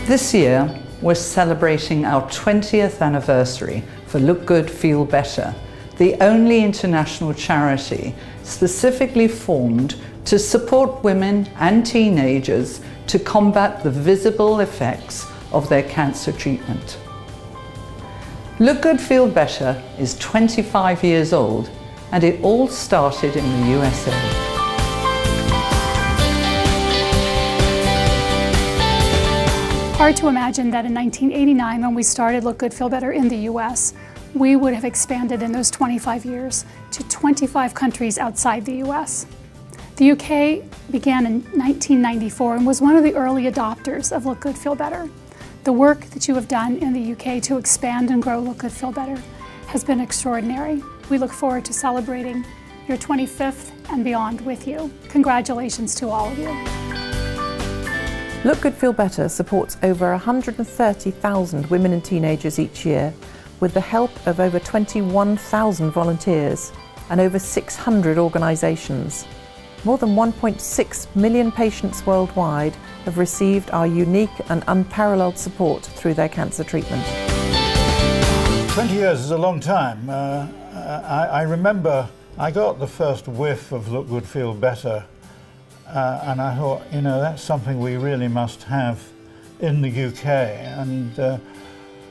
This year, we're celebrating our 20th anniversary for Look Good, Feel Better, the only international charity specifically formed to support women and teenagers to combat the visible effects of their cancer treatment. Look Good, Feel Better is 25 years old, and it all started in the USA. Hard to imagine that in 1989, when we started Look Good, Feel Better in the US, we would have expanded in those 25 years to 25 countries outside the US. The UK began in 1994 and was one of the early adopters of Look Good, Feel Better. The work that you have done in the UK to expand and grow Look Good, Feel Better has been extraordinary. We look forward to celebrating your 25th and beyond with you. Congratulations to all of you. Look Good, Feel Better supports over 130,000 women and teenagers each year with the help of over 21,000 volunteers and over 600 organisations. More than 1.6 million patients worldwide have received our unique and unparalleled support through their cancer treatment. 20 years is a long time. I remember I got the first whiff of Look Good, Feel Better. And I thought, you know, that's something we really must have in the UK. And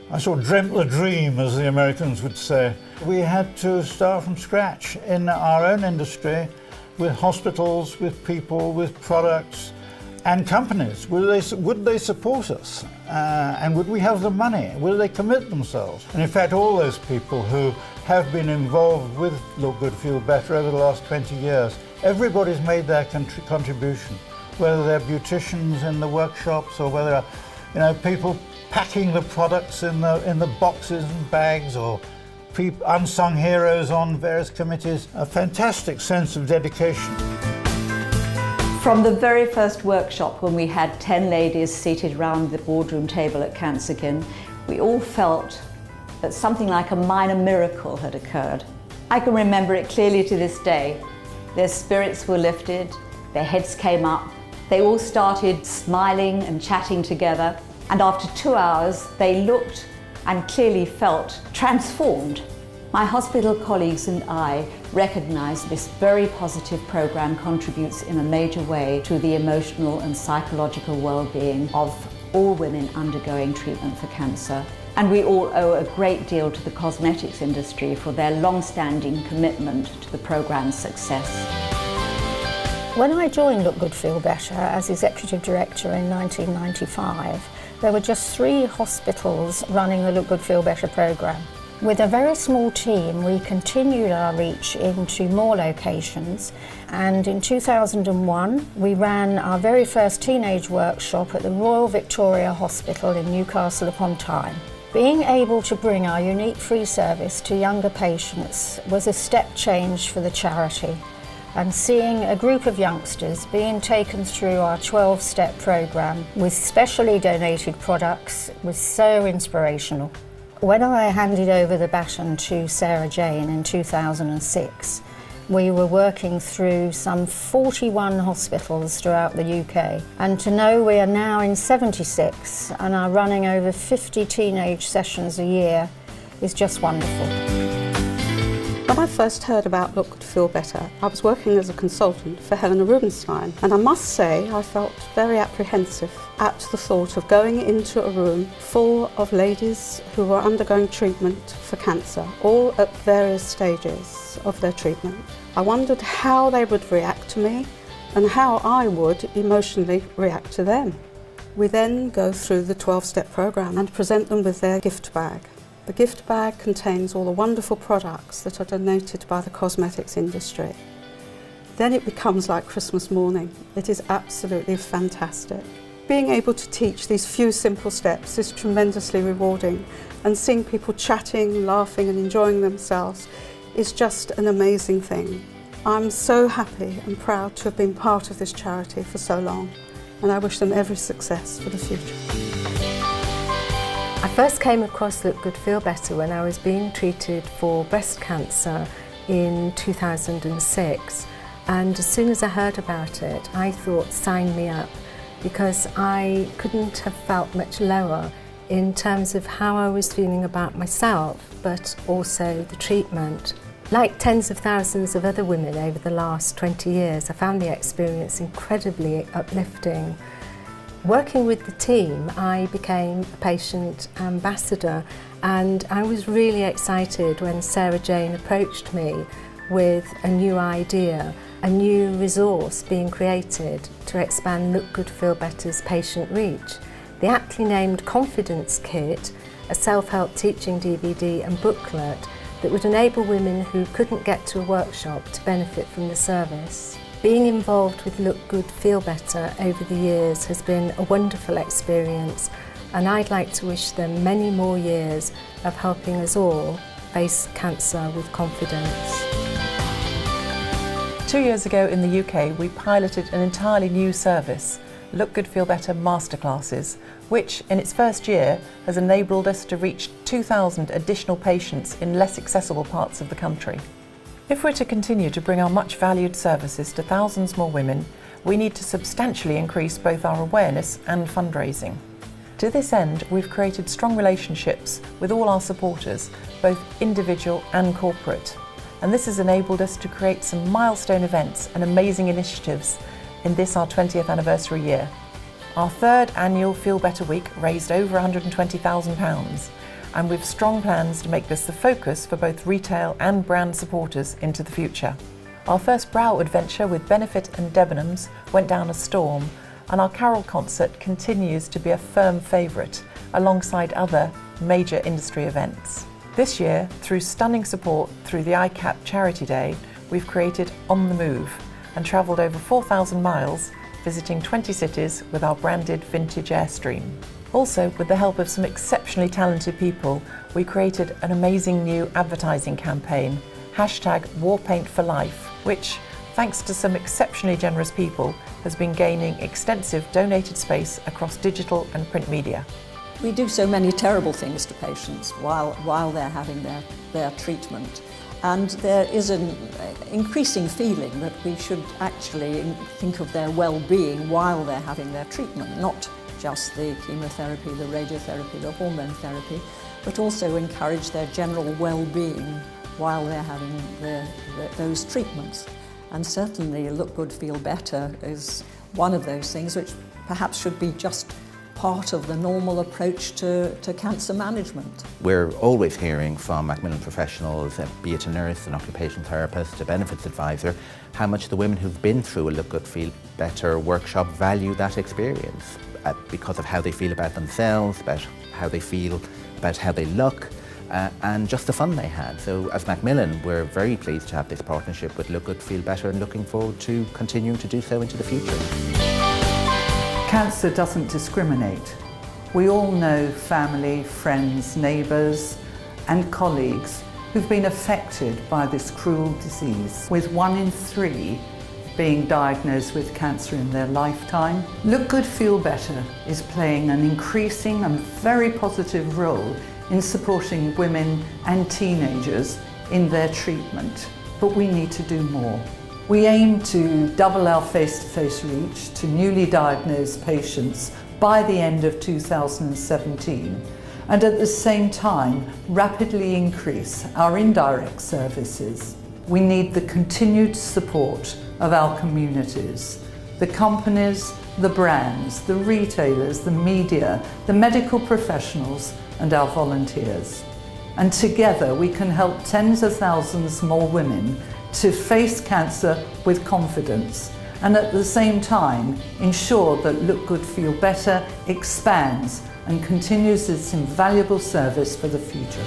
I sort of dreamt the dream, as the Americans would say. We had to start from scratch in our own industry, with hospitals, with people, with products and companies. Would they support us? And would we have the money? Will they commit themselves? And in fact, all those people who have been involved with Look Good, Feel Better over the last 20 years, everybody's made their contribution, whether they're beauticians in the workshops or whether, you know, people packing the products in the boxes and bags, or unsung heroes on various committees. A fantastic sense of dedication. From the very first workshop, when we had 10 ladies seated around the boardroom table at Cancerkin, we all felt that something like a minor miracle had occurred. I can remember it clearly to this day. Their spirits were lifted, their heads came up, they all started smiling and chatting together, and after 2 hours they looked and clearly felt transformed. My hospital colleagues and I recognise this very positive programme contributes in a major way to the emotional and psychological well-being of all women undergoing treatment for cancer. And we all owe a great deal to the cosmetics industry for their long-standing commitment to the programme's success. When I joined Look Good, Feel Better as Executive Director in 1995, there were just 3 hospitals running the Look Good, Feel Better programme. With a very small team, we continued our reach into more locations, and in 2001 we ran our very first teenage workshop at the Royal Victoria Hospital in Newcastle upon Tyne. Being able to bring our unique free service to younger patients was a step change for the charity, and seeing a group of youngsters being taken through our 12-step programme with specially donated products was so inspirational. When I handed over the baton to Sarah Jane in 2006, we were working through some 41 hospitals throughout the UK. And to know we are now in 76 and are running over 50 teenage sessions a year is just wonderful. When I first heard about Look Good, Feel Better, I was working as a consultant for Helena Rubinstein, and I must say I felt very apprehensive at the thought of going into a room full of ladies who were undergoing treatment for cancer, all at various stages of their treatment. I wondered how they would react to me and how I would emotionally react to them. We then go through the 12-step programme and present them with their gift bag. The gift bag contains all the wonderful products that are donated by the cosmetics industry. Then it becomes like Christmas morning. It is absolutely fantastic. Being able to teach these few simple steps is tremendously rewarding, and seeing people chatting, laughing and enjoying themselves is just an amazing thing. I'm so happy and proud to have been part of this charity for so long, and I wish them every success for the future. I first came across Look Good, Feel Better when I was being treated for breast cancer in 2006, and as soon as I heard about it I thought, sign me up. because I couldn't have felt much lower in terms of how I was feeling about myself, but also the treatment. Like tens of thousands of other women over the last 20 years, I found the experience incredibly uplifting. Working with the team, I became a patient ambassador, and I was really excited when Sarah Jane approached me with a new idea, a new resource being created to expand Look Good Feel Better's patient reach. The aptly named Confidence Kit, a self-help teaching DVD and booklet that would enable women who couldn't get to a workshop to benefit from the service. Being involved with Look Good Feel Better over the years has been a wonderful experience, and I'd like to wish them many more years of helping us all face cancer with confidence. 2 years ago in the UK, we piloted an entirely new service, Look Good Feel Better Masterclasses, which in its first year has enabled us to reach 2,000 additional patients in less accessible parts of the country. If we're to continue to bring our much valued services to thousands more women, we need to substantially increase both our awareness and fundraising. To this end, we've created strong relationships with all our supporters, both individual and corporate. And this has enabled us to create some milestone events and amazing initiatives in this, our 20th anniversary year. Our third annual Feel Better Week raised over £120,000, and we've strong plans to make this the focus for both retail and brand supporters into the future. Our first Brow adventure with Benefit and Debenhams went down a storm, and our Carol concert continues to be a firm favourite alongside other major industry events. This year, through stunning support through the ICAP Charity Day, we've created On the Move and travelled over 4,000 miles, visiting 20 cities with our branded vintage Airstream. Also, with the help of some exceptionally talented people, we created an amazing new advertising campaign, #WarPaintForLife, which, thanks to some exceptionally generous people, has been gaining extensive donated space across digital and print media. We do so many terrible things to patients while they're having their treatment. And there is an increasing feeling that we should actually think of their well-being while they're having their treatment, not just the chemotherapy, the radiotherapy, the hormone therapy, but also encourage their general well-being while they're having those treatments. And certainly Look Good Feel Better is one of those things which perhaps should be just part of the normal approach to cancer management. We're always hearing from Macmillan professionals, be it a nurse, an occupational therapist, a benefits advisor, how much the women who've been through a Look Good Feel Better workshop value that experience because of how they feel about themselves, about how they feel, about how they look, and just the fun they had. So as Macmillan, we're very pleased to have this partnership with Look Good Feel Better and looking forward to continuing to do so into the future. Cancer doesn't discriminate. We all know family, friends, neighbours and colleagues who've been affected by this cruel disease, with 1 in 3 being diagnosed with cancer in their lifetime. Look Good Feel Better is playing an increasing and very positive role in supporting women and teenagers in their treatment, but we need to do more. We aim to double our face-to-face reach to newly diagnosed patients by the end of 2017, and at the same time rapidly increase our indirect services. We need the continued support of our communities, the companies, the brands, the retailers, the media, the medical professionals and our volunteers. And together we can help tens of thousands more women to face cancer with confidence, and at the same time ensure that Look Good Feel Better expands and continues its invaluable service for the future.